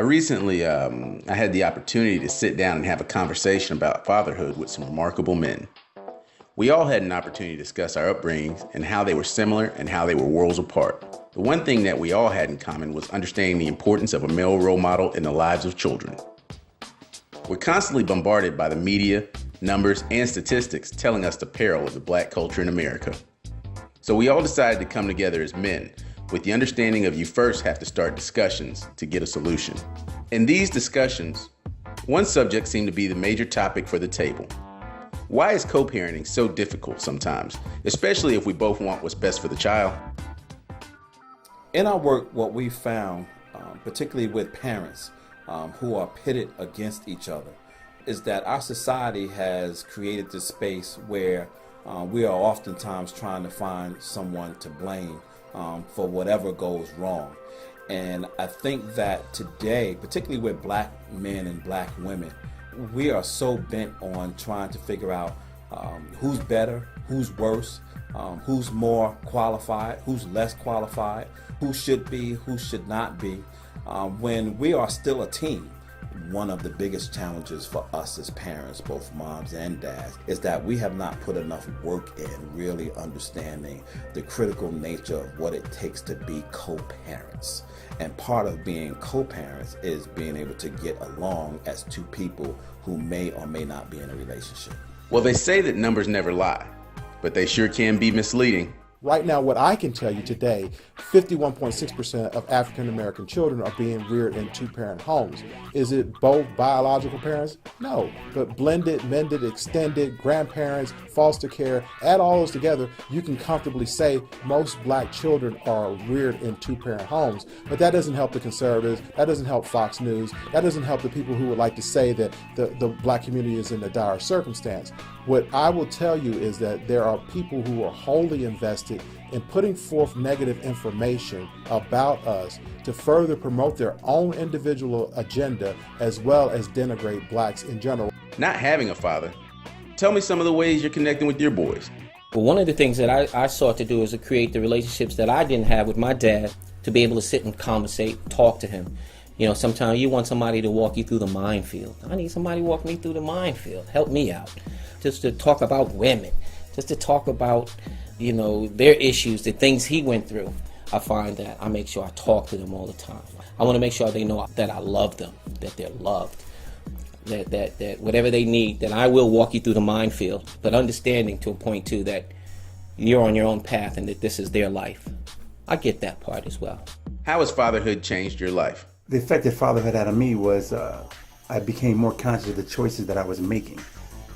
I had the opportunity to sit down and have a conversation about fatherhood with some remarkable men. We all had an opportunity to discuss our upbringings and how they were similar and how they were worlds apart. The one thing that we all had in common was understanding the importance of a male role model in the lives of children. We're constantly bombarded by the media, numbers, and statistics telling us the peril of the black culture in America. So we all decided to come together as men with the understanding of you first have to start discussions to get a solution. In these discussions, one subject seemed to be the major topic for the table. Why is co-parenting so difficult sometimes, especially if we both want what's best for the child? In our work, what we found, particularly with parents who are pitted against each other, is that our society has created this space where we are oftentimes trying to find someone to blame for whatever goes wrong. And I think that today, particularly with black men and black women, we are so bent on trying to figure out who's better, who's worse, who's more qualified, who's less qualified, who should be, who should not be, when we are still a team. One of the biggest challenges for us as parents, both moms and dads, is that we have not put enough work in really understanding the critical nature of what it takes to be co-parents. And part of being co-parents is being able to get along as two people who may or may not be in a relationship. Well, they say that numbers never lie, but they sure can be misleading. Right now, what I can tell you today, 51.6% of African American children are being reared in two-parent homes. Is it both biological parents? No, but blended, mended, extended, grandparents, foster care, add all those together, you can comfortably say most black children are reared in two-parent homes. But that doesn't help the conservatives, that doesn't help Fox News, that doesn't help the people who would like to say that the black community is in a dire circumstance. What I will tell you is that there are people who are wholly invested in putting forth negative information about us to further promote their own individual agenda as well as denigrate blacks in general. Not having a father, tell me some of the ways you're connecting with your boys. Well, one of the things that I sought to do is to create the relationships that I didn't have with my dad, to be able to sit and conversate, talk to him. You know, sometimes you want somebody to walk you through the minefield. I need somebody to walk me through the minefield. Help me out. Just to talk about women, just to talk about, you know, their issues, the things he went through. I find that I make sure I talk to them all the time. I want to make sure they know that I love them, that they're loved, that whatever they need, that I will walk you through the minefield, but understanding to a point too that you're on your own path and that this is their life. I get that part as well. How has fatherhood changed your life? The effect that fatherhood had on me was I became more conscious of the choices that I was making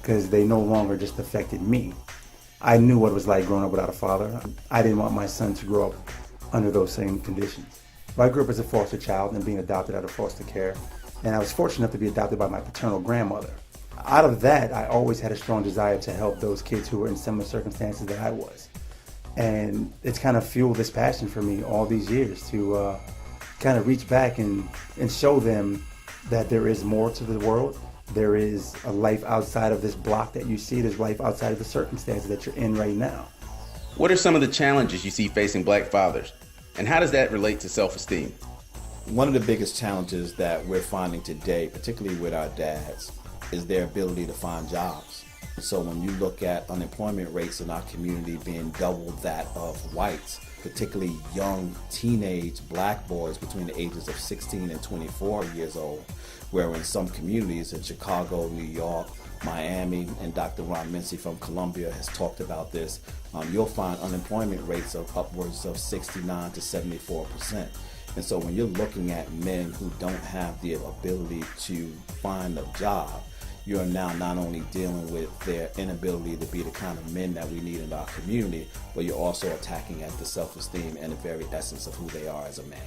because they no longer just affected me. I knew what it was like growing up without a father. I didn't want my son to grow up under those same conditions. I grew up as a foster child and being adopted out of foster care, and I was fortunate enough to be adopted by my paternal grandmother. Out of that, I always had a strong desire to help those kids who were in similar circumstances that I was. And it's kind of fueled this passion for me all these years to kind of reach back and show them that there is more to the world. There is a life outside of this block that you see. There's life outside of the circumstances that you're in right now. What are some of the challenges you see facing black fathers? And how does that relate to self-esteem? One of the biggest challenges that we're finding today, particularly with our dads, is their ability to find jobs. So when you look at unemployment rates in our community being double that of whites, particularly young teenage black boys between the ages of 16 and 24 years old, where in some communities in Chicago, New York, Miami, and Dr. Ron Mincy from Columbia has talked about this, you'll find unemployment rates of upwards of 69 to 74%. And so when you're looking at men who don't have the ability to find a job, you're now not only dealing with their inability to be the kind of men that we need in our community, but you're also attacking at the self-esteem and the very essence of who they are as a man.